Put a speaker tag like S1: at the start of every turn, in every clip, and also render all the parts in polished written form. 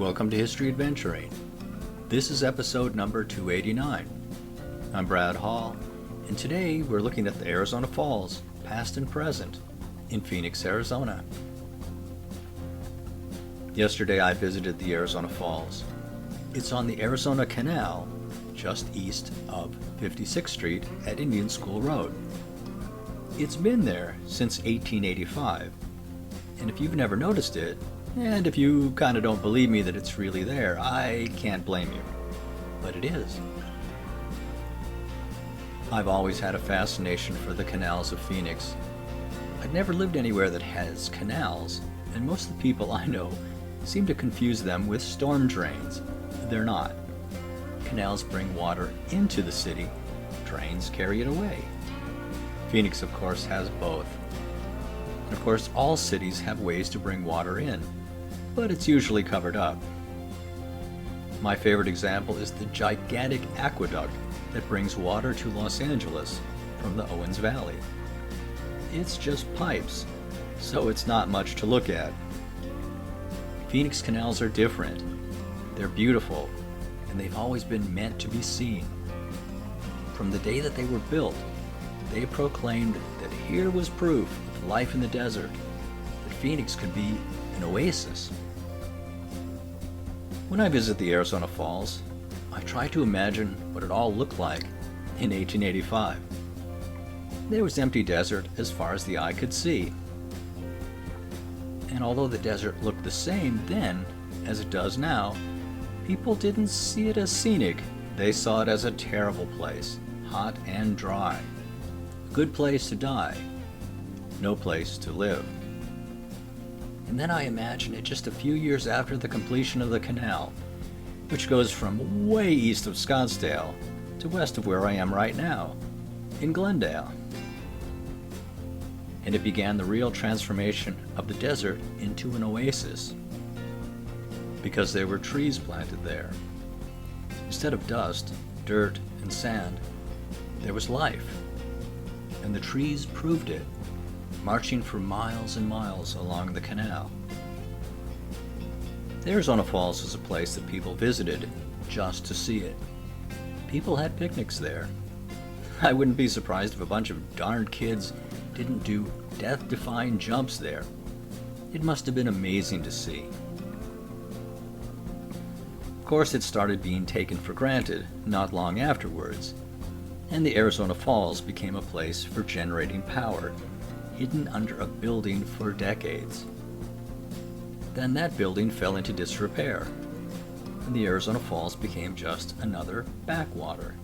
S1: Welcome to History Adventuring. This is episode number 289. I'm Brad Hall, and today we're looking at the Arizona Falls, past and present, in Phoenix, Arizona. Yesterday I visited the Arizona Falls. It's on the Arizona Canal, just east of 56th Street at Indian School Road. It's been there since 1885, and if you've never noticed it, and if you kind of don't believe me that it's really there, I can't blame you. But it is. I've always had a fascination for the canals of Phoenix. I've never lived anywhere that has canals, and most of the people I know seem to confuse them with storm drains. They're not. Canals bring water into the city, drains carry it away. Phoenix, of course, has both. And of course, all cities have ways to bring water in, but it's usually covered up. My favorite example is the gigantic aqueduct that brings water to Los Angeles from the Owens Valley. It's just pipes, so it's not much to look at. Phoenix canals are different. They're beautiful, and they've always been meant to be seen. From the day that they were built, they proclaimed that here was proof of life in the desert, that Phoenix could be an oasis. When I visit the Arizona Falls, I try to imagine what it all looked like in 1885. There was empty desert as far as the eye could see. And although the desert looked the same then as it does now, people didn't see it as scenic. They saw it as a terrible place, hot and dry. A good place to die, no place to live. And then I imagine it just a few years after the completion of the canal, which goes from way east of Scottsdale to west of where I am right now, in Glendale. And it began the real transformation of the desert into an oasis, because there were trees planted there. Instead of dust, dirt, and sand, there was life, and the trees proved it, marching for miles and miles along the canal. The Arizona Falls was a place that people visited just to see it. People had picnics there. I wouldn't be surprised if a bunch of darned kids didn't do death-defying jumps there. It must have been amazing to see. Of course, it started being taken for granted not long afterwards, and the Arizona Falls became a place for generating power, hidden under a building for decades. Then that building fell into disrepair, and the Arizona Falls became just another backwater,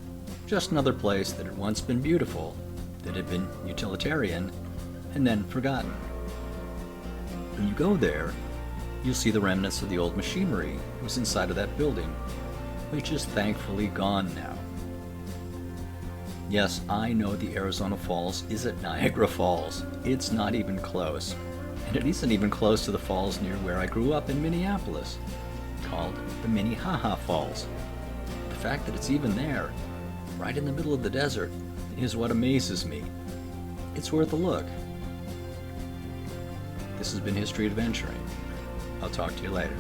S1: just another place that had once been beautiful, that had been utilitarian, and then forgotten. When you go there, you'll see the remnants of the old machinery that was inside of that building, which is thankfully gone now. Yes, I know the Arizona Falls isn't Niagara Falls. It's not even close. And it isn't even close to the falls near where I grew up in Minneapolis, called the Minnehaha Falls. The fact that it's even there, right in the middle of the desert, is what amazes me. It's worth a look. This has been History Adventuring. I'll talk to you later.